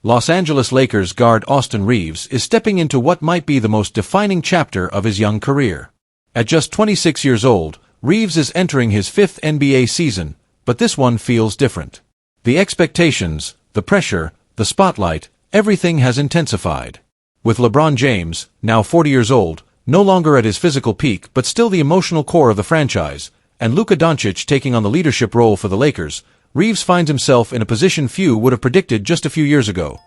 Los Angeles Lakers guard Austin Reaves is stepping into what might be the most defining chapter of his young career. At just 26 years old, Reaves is entering his fifth NBA season, but this one feels different. The expectations, the pressure, the spotlight, everything has intensified. With LeBron James, now 40 years old, no longer at his physical peak but still the emotional core of the franchise, and Luka Doncic taking on the leadership role for the Lakers, Reaves finds himself in a position few would have predicted just a few years ago.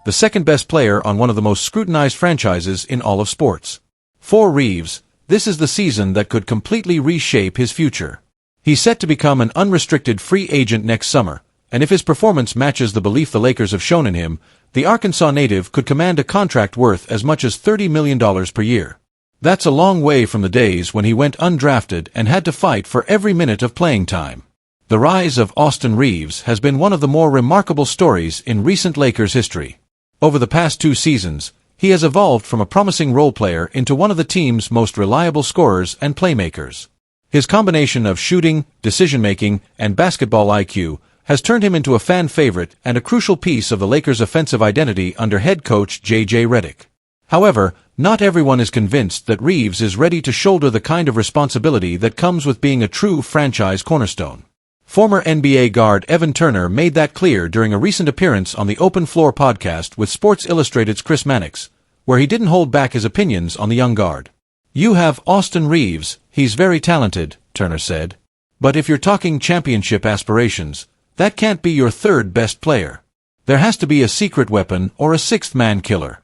The second-best player on one of the most scrutinized franchises in all of sports. For Reaves, this is the season that could completely reshape his future. He's set to become an unrestricted free agent next summer, and if his performance matches the belief the Lakers have shown in him, the Arkansas native could command a contract worth as much as $30 million per year. That's a long way from the days when he went undrafted and had to fight for every minute of playing time. The rise of Austin Reaves has been one of the more remarkable stories in recent Lakers history. Over the past 2 seasons, he has evolved from a promising role player into one of the team's most reliable scorers and playmakers. His combination of shooting, decision-making, and basketball IQ has turned him into a fan favorite and a crucial piece of the Lakers' offensive identity under head coach J.J. Redick. However, not everyone is convinced that Reaves is ready to shoulder the kind of responsibility that comes with being a true franchise cornerstone. Former NBA guard Evan Turner made that clear during a recent appearance on the Open Floor podcast with Sports Illustrated's Chris Mannix, where he didn't hold back his opinions on the young guard. "You have Austin Reaves, he's very talented," Turner said. "But if you're talking championship aspirations, that can't be your third best player. There has to be a secret weapon or a sixth-man killer."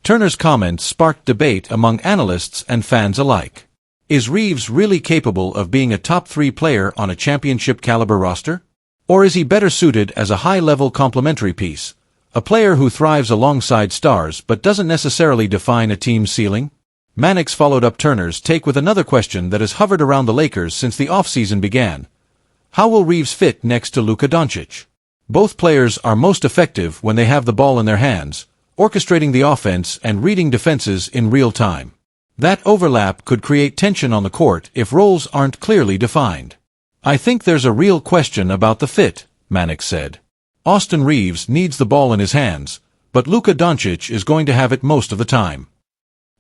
Turner's comments sparked debate among analysts and fans alike. Is Reaves really capable of being a top 3 player on a championship-caliber roster? Or is he better suited as a high-level complementary piece, a player who thrives alongside stars but doesn't necessarily define a team's ceiling? Mannix followed up Turner's take with another question that has hovered around the Lakers since the offseason began. How will Reaves fit next to Luka Doncic? Both players are most effective when they have the ball in their hands, orchestrating the offense and reading defenses in real time. That overlap could create tension on the court if roles aren't clearly defined. "I think there's a real question about the fit," Mannix said. "Austin Reaves needs the ball in his hands, but Luka Doncic is going to have it most of the time."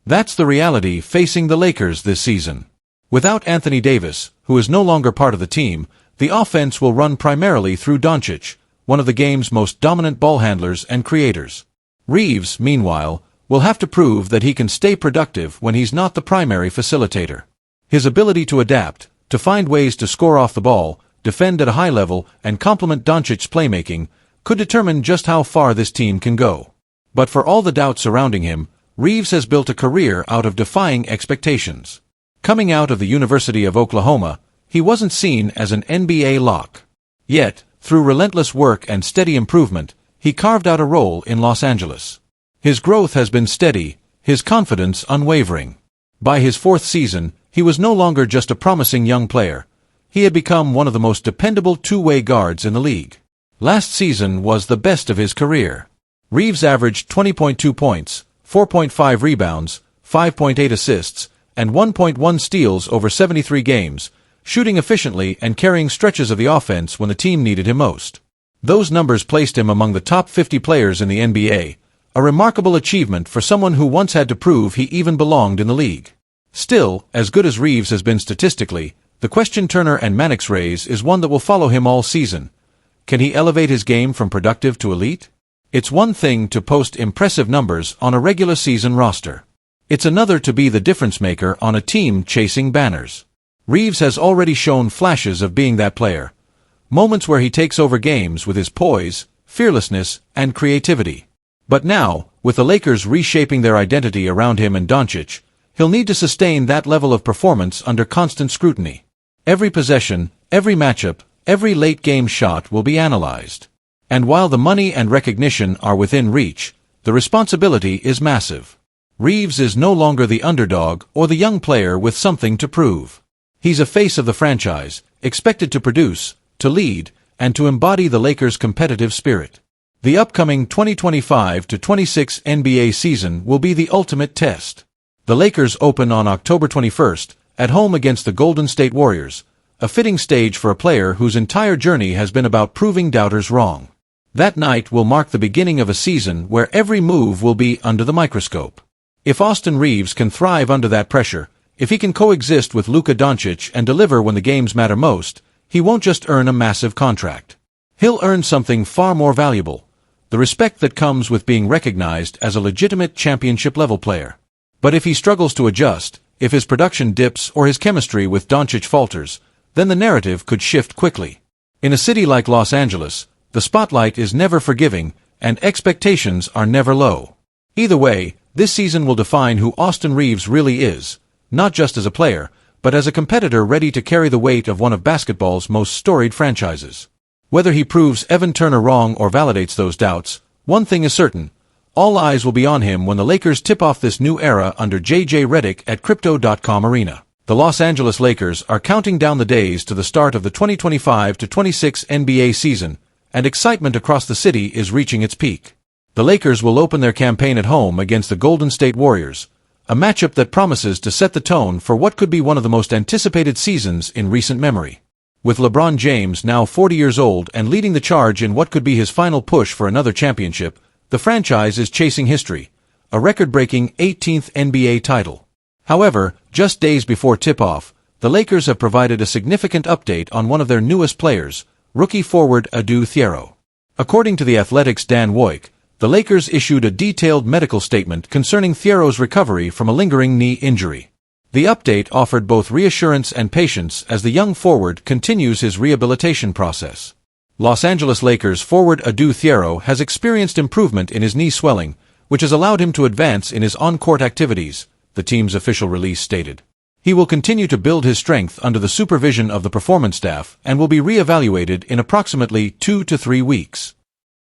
That's the reality facing the Lakers this season. Without Anthony Davis, who is no longer part of the team, the offense will run primarily through Doncic, one of the game's most dominant ball handlers and creators. Reaves, meanwhile, will have to prove that he can stay productive when he's not the primary facilitator. His ability to adapt, to find ways to score off the ball, defend at a high level, and complement Doncic's playmaking, could determine just how far this team can go. But for all the doubt surrounding him, Reaves has built a career out of defying expectations. Coming out of the University of Oklahoma, he wasn't seen as an NBA lock. Yet, through relentless work and steady improvement, he carved out a role in Los Angeles. His growth has been steady, his confidence unwavering. By his 4th season, he was no longer just a promising young player. He had become one of the most dependable two-way guards in the league. Last season was the best of his career. Reaves averaged 20.2 points, 4.5 rebounds, 5.8 assists, and 1.1 steals over 73 games, shooting efficiently and carrying stretches of the offense when the team needed him most. Those numbers placed him among the top 50 players in the NBA, a remarkable achievement for someone who once had to prove he even belonged in the league. Still, as good as Reaves has been statistically, the question Turner and Mannix raise is one that will follow him all season. Can he elevate his game from productive to elite? It's one thing to post impressive numbers on a regular season roster. It's another to be the difference maker on a team chasing banners. Reaves has already shown flashes of being that player. Moments where he takes over games with his poise, fearlessness, and creativity. But now, with the Lakers reshaping their identity around him and Doncic, he'll need to sustain that level of performance under constant scrutiny. Every possession, every matchup, every late-game shot will be analyzed. And while the money and recognition are within reach, the responsibility is massive. Reaves is no longer the underdog or the young player with something to prove. He's a face of the franchise, expected to produce, to lead, and to embody the Lakers' competitive spirit. The upcoming 2025-26 NBA season will be the ultimate test. The Lakers open on October 21st, at home against the Golden State Warriors, a fitting stage for a player whose entire journey has been about proving doubters wrong. That night will mark the beginning of a season where every move will be under the microscope. If Austin Reaves can thrive under that pressure, if he can coexist with Luka Doncic and deliver when the games matter most, he won't just earn a massive contract. He'll earn something far more valuable: the respect that comes with being recognized as a legitimate championship-level player. But if he struggles to adjust, if his production dips or his chemistry with Doncic falters, then the narrative could shift quickly. In a city like Los Angeles, the spotlight is never forgiving, and expectations are never low. Either way, this season will define who Austin Reaves really is, not just as a player, but as a competitor ready to carry the weight of one of basketball's most storied franchises. Whether he proves Evan Turner wrong or validates those doubts, one thing is certain: all eyes will be on him when the Lakers tip off this new era under J.J. Redick at Crypto.com Arena. The Los Angeles Lakers are counting down the days to the start of the 2025-26 NBA season, and excitement across the city is reaching its peak. The Lakers will open their campaign at home against the Golden State Warriors, a matchup that promises to set the tone for what could be one of the most anticipated seasons in recent memory. With LeBron James now 40 years old and leading the charge in what could be his final push for another championship, the franchise is chasing history, a record-breaking 18th NBA title. However, just days before tip-off, the Lakers have provided a significant update on one of their newest players, rookie forward Adu Theiero. According to The Athletic's Dan Woik, the Lakers issued a detailed medical statement concerning Thiero's recovery from a lingering knee injury. The update offered both reassurance and patience as the young forward continues his rehabilitation process. Los Angeles Lakers forward Adu Theiero has experienced improvement in his knee swelling, which has allowed him to advance in his on-court activities, the team's official release stated. He will continue to build his strength under the supervision of the performance staff and will be re-evaluated in approximately 2 to 3 weeks.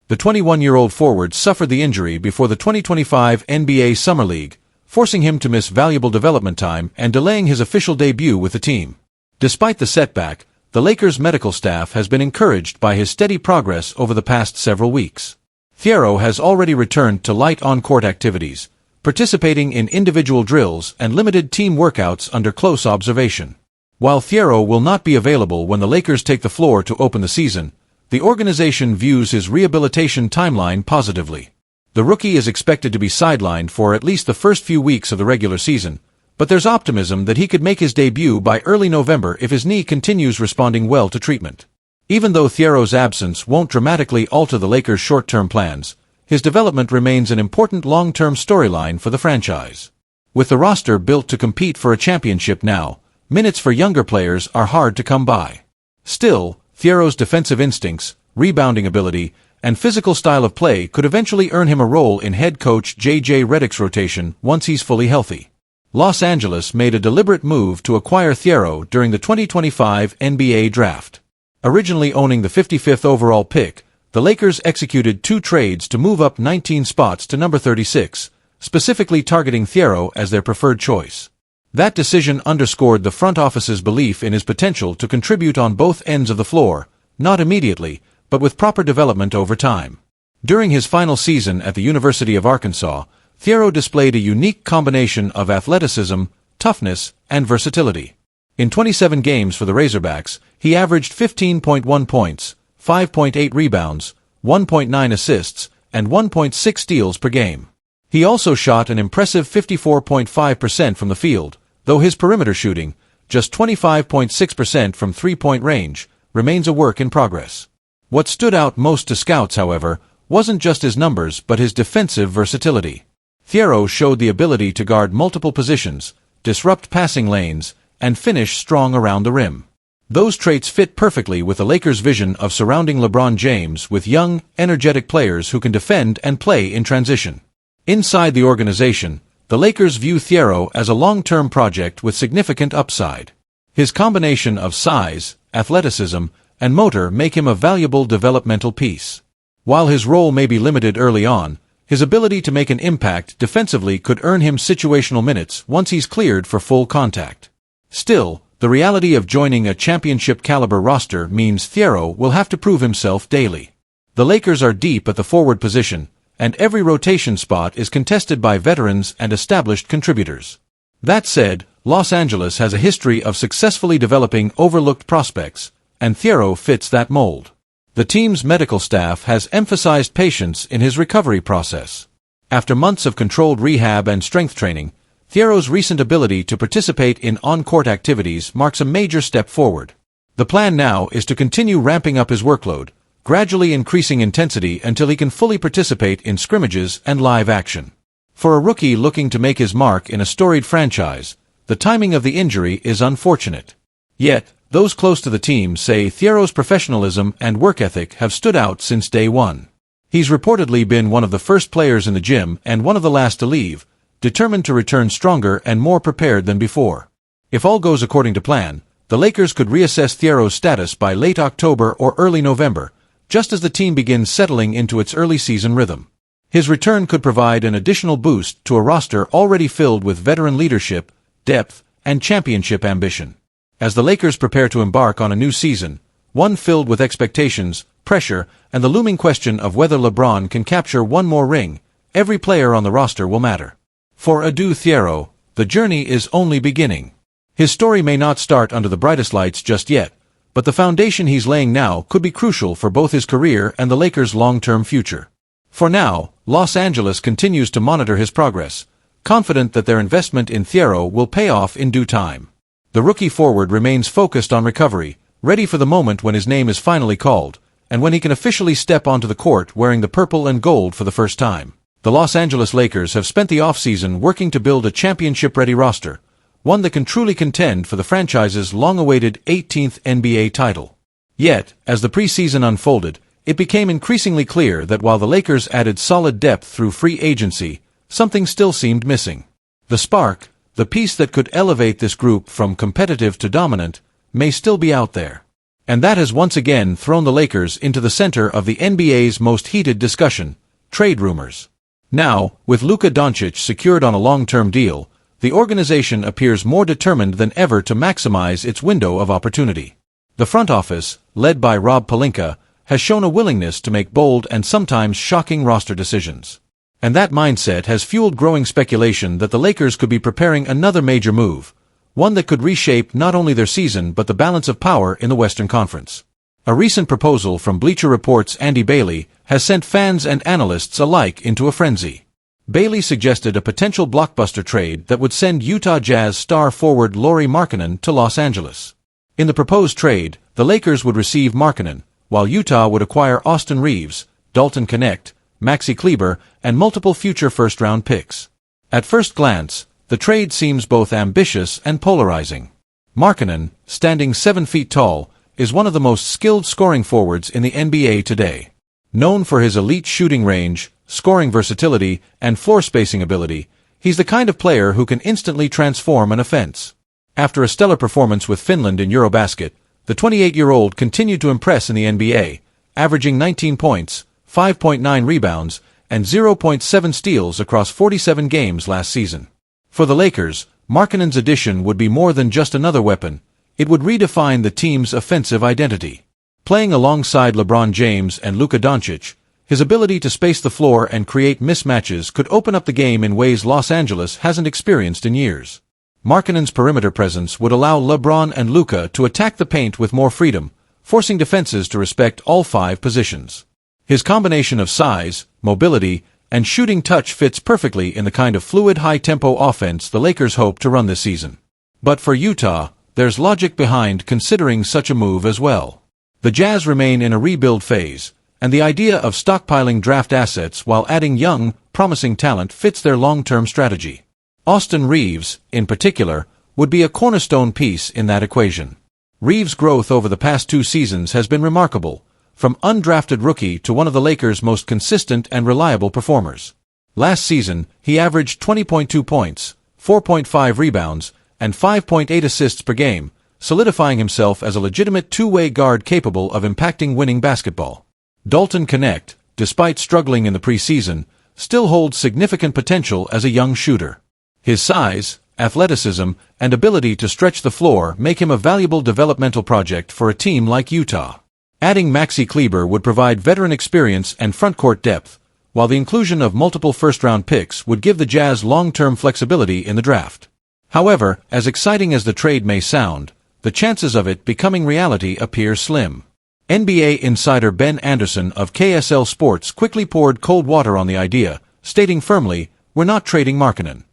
The 21-year-old forward suffered the injury before the 2025 NBA Summer League, forcing him to miss valuable development time and delaying his official debut with the team. Despite the setback, the Lakers' medical staff has been encouraged by his steady progress over the past several weeks. Theiero has already returned to light on-court activities, participating in individual drills and limited team workouts under close observation. While Theiero will not be available when the Lakers take the floor to open the season, the organization views his rehabilitation timeline positively. The rookie is expected to be sidelined for at least the first few weeks of the regular season, but there's optimism that he could make his debut by early November if his knee continues responding well to treatment. Even though Thiero's absence won't dramatically alter the Lakers' short-term plans, his development remains an important long-term storyline for the franchise. With the roster built to compete for a championship now, minutes for younger players are hard to come by. Still, Thiero's defensive instincts, rebounding ability, and physical style of play could eventually earn him a role in head coach J.J. Redick's rotation once he's fully healthy. Los Angeles made a deliberate move to acquire Theiero during the 2025 NBA Draft. Originally owning the 55th overall pick, the Lakers executed 2 trades to move up 19 spots to number 36, specifically targeting Theiero as their preferred choice. That decision underscored the front office's belief in his potential to contribute on both ends of the floor, not immediately, but with proper development over time. During his final season at the University of Arkansas, Theiero displayed a unique combination of athleticism, toughness, and versatility. In 27 games for the Razorbacks, he averaged 15.1 points, 5.8 rebounds, 1.9 assists, and 1.6 steals per game. He also shot an impressive 54.5% from the field, though his perimeter shooting, just 25.6% from three-point range, remains a work in progress. What stood out most to scouts, however, wasn't just his numbers but his defensive versatility. Theiero showed the ability to guard multiple positions, disrupt passing lanes, and finish strong around the rim. Those traits fit perfectly with the Lakers' vision of surrounding LeBron James with young, energetic players who can defend and play in transition. Inside the organization, the Lakers view Theiero as a long-term project with significant upside. His combination of size, athleticism, and motor make him a valuable developmental piece. While his role may be limited early on, his ability to make an impact defensively could earn him situational minutes once he's cleared for full contact. Still, the reality of joining a championship-caliber roster means Theiero will have to prove himself daily. The Lakers are deep at the forward position, and every rotation spot is contested by veterans and established contributors. That said, Los Angeles has a history of successfully developing overlooked prospects, and Theiero fits that mold. The team's medical staff has emphasized patience in his recovery process. After months of controlled rehab and strength training, Theiero's recent ability to participate in on-court activities marks a major step forward. The plan now is to continue ramping up his workload, gradually increasing intensity until he can fully participate in scrimmages and live action. For a rookie looking to make his mark in a storied franchise, the timing of the injury is unfortunate. Yet, those close to the team say Theiero's professionalism and work ethic have stood out since day one. He's reportedly been one of the first players in the gym and one of the last to leave, determined to return stronger and more prepared than before. If all goes according to plan, the Lakers could reassess Theiero's status by late October or early November, just as the team begins settling into its early season rhythm. His return could provide an additional boost to a roster already filled with veteran leadership, depth, and championship ambition. As the Lakers prepare to embark on a new season, one filled with expectations, pressure, and the looming question of whether LeBron can capture one more ring, every player on the roster will matter. For Adu Theiero, the journey is only beginning. His story may not start under the brightest lights just yet, but the foundation he's laying now could be crucial for both his career and the Lakers' long-term future. For now, Los Angeles continues to monitor his progress, confident that their investment in Theiero will pay off in due time. The rookie forward remains focused on recovery, ready for the moment when his name is finally called, and when he can officially step onto the court wearing the purple and gold for the first time. The Los Angeles Lakers have spent the offseason working to build a championship-ready roster, one that can truly contend for the franchise's long-awaited 18th NBA title. Yet, as the preseason unfolded, it became increasingly clear that while the Lakers added solid depth through free agency, something still seemed missing. The spark, the piece that could elevate this group from competitive to dominant, may still be out there. And that has once again thrown the Lakers into the center of the NBA's most heated discussion, trade rumors. Now, with Luka Doncic secured on a long-term deal, the organization appears more determined than ever to maximize its window of opportunity. The front office, led by Rob Pelinka, has shown a willingness to make bold and sometimes shocking roster decisions. And that mindset has fueled growing speculation that the Lakers could be preparing another major move, one that could reshape not only their season but the balance of power in the Western Conference. A recent proposal from Bleacher Report's Andy Bailey has sent fans and analysts alike into a frenzy. Bailey suggested a potential blockbuster trade that would send Utah Jazz star forward Lauri Markkanen to Los Angeles. In the proposed trade, the Lakers would receive Markkanen, while Utah would acquire Austin Reaves, Dalton Knecht, Maxi Kleber, and multiple future first-round picks. At first glance, the trade seems both ambitious and polarizing. Markkanen, standing 7 feet tall, is one of the most skilled scoring forwards in the NBA today. Known for his elite shooting range, scoring versatility, and floor spacing ability, he's the kind of player who can instantly transform an offense. After a stellar performance with Finland in Eurobasket, the 28-year-old continued to impress in the NBA, averaging 19 points, 5.9 rebounds, and 0.7 steals across 47 games last season. For the Lakers, Markkanen's addition would be more than just another weapon. It would redefine the team's offensive identity. Playing alongside LeBron James and Luka Doncic, his ability to space the floor and create mismatches could open up the game in ways Los Angeles hasn't experienced in years. Markkanen's perimeter presence would allow LeBron and Luka to attack the paint with more freedom, forcing defenses to respect all 5 positions. His combination of size, mobility, and shooting touch fits perfectly in the kind of fluid high-tempo offense the Lakers hope to run this season. But for Utah, there's logic behind considering such a move as well. The Jazz remain in a rebuild phase, and the idea of stockpiling draft assets while adding young, promising talent fits their long-term strategy. Austin Reaves, in particular, would be a cornerstone piece in that equation. Reaves' growth over the past 2 seasons has been remarkable, from undrafted rookie to one of the Lakers' most consistent and reliable performers. Last season, he averaged 20.2 points, 4.5 rebounds, and 5.8 assists per game, solidifying himself as a legitimate two-way guard capable of impacting winning basketball. Dalton Knecht, despite struggling in the preseason, still holds significant potential as a young shooter. His size, athleticism, and ability to stretch the floor make him a valuable developmental project for a team like Utah. Adding Maxi Kleber would provide veteran experience and frontcourt depth, while the inclusion of multiple first-round picks would give the Jazz long-term flexibility in the draft. However, as exciting as the trade may sound, the chances of it becoming reality appear slim. NBA insider Ben Anderson of KSL Sports quickly poured cold water on the idea, stating firmly, "We're not trading Markkanen."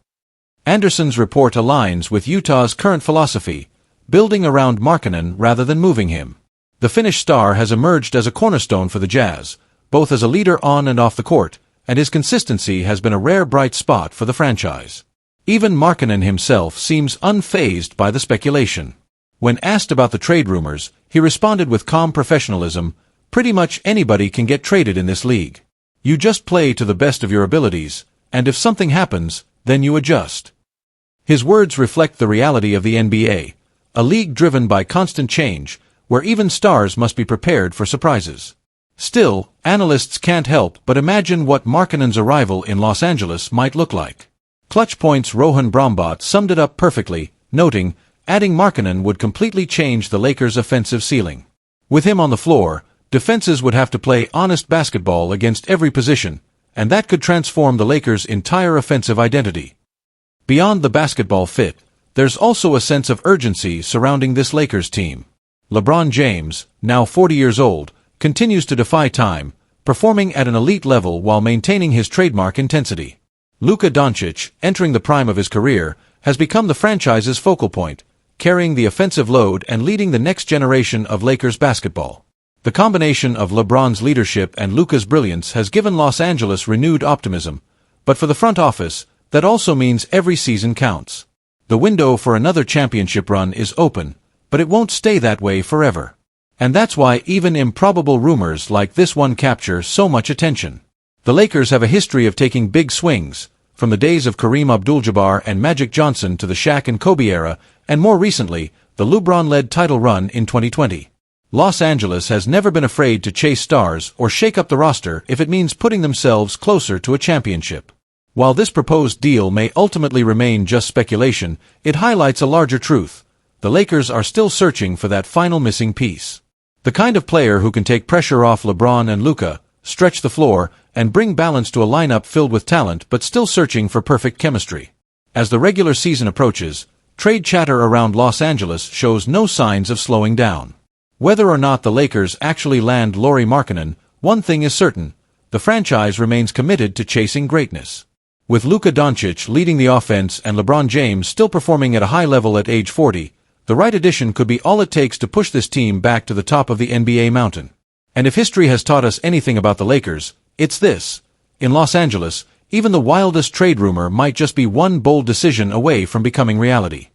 Anderson's report aligns with Utah's current philosophy, building around Markkanen rather than moving him. The Finnish star has emerged as a cornerstone for the Jazz, both as a leader on and off the court, and his consistency has been a rare bright spot for the franchise. Even Markkanen himself seems unfazed by the speculation. When asked about the trade rumors, he responded with calm professionalism, "Pretty much anybody can get traded in this league. You just play to the best of your abilities, and if something happens, then you adjust." His words reflect the reality of the NBA, a league driven by constant change, where even stars must be prepared for surprises. Still, analysts can't help but imagine what Markkanen's arrival in Los Angeles might look like. Clutch Point's Rohan Brahmbot summed it up perfectly, noting, adding Markkanen would completely change the Lakers' offensive ceiling. With him on the floor, defenses would have to play honest basketball against every position, and that could transform the Lakers' entire offensive identity. Beyond the basketball fit, there's also a sense of urgency surrounding this Lakers team. LeBron James, now 40 years old, continues to defy time, performing at an elite level while maintaining his trademark intensity. Luka Doncic, entering the prime of his career, has become the franchise's focal point, carrying the offensive load and leading the next generation of Lakers basketball. The combination of LeBron's leadership and Luka's brilliance has given Los Angeles renewed optimism, but for the front office, that also means every season counts. The window for another championship run is open, but it won't stay that way forever. And that's why even improbable rumors like this one capture so much attention. The Lakers have a history of taking big swings, from the days of Kareem Abdul-Jabbar and Magic Johnson to the Shaq and Kobe era, and more recently, the LeBron-led title run in 2020. Los Angeles has never been afraid to chase stars or shake up the roster if it means putting themselves closer to a championship. While this proposed deal may ultimately remain just speculation, it highlights a larger truth. The Lakers are still searching for that final missing piece. The kind of player who can take pressure off LeBron and Luka, stretch the floor, and bring balance to a lineup filled with talent but still searching for perfect chemistry. As the regular season approaches, trade chatter around Los Angeles shows no signs of slowing down. Whether or not the Lakers actually land Lauri Markkanen, one thing is certain: the franchise remains committed to chasing greatness. With Luka Doncic leading the offense and LeBron James still performing at a high level at age 40, the right addition could be all it takes to push this team back to the top of the NBA mountain. And if history has taught us anything about the Lakers, it's this: in Los Angeles, even the wildest trade rumor might just be one bold decision away from becoming reality.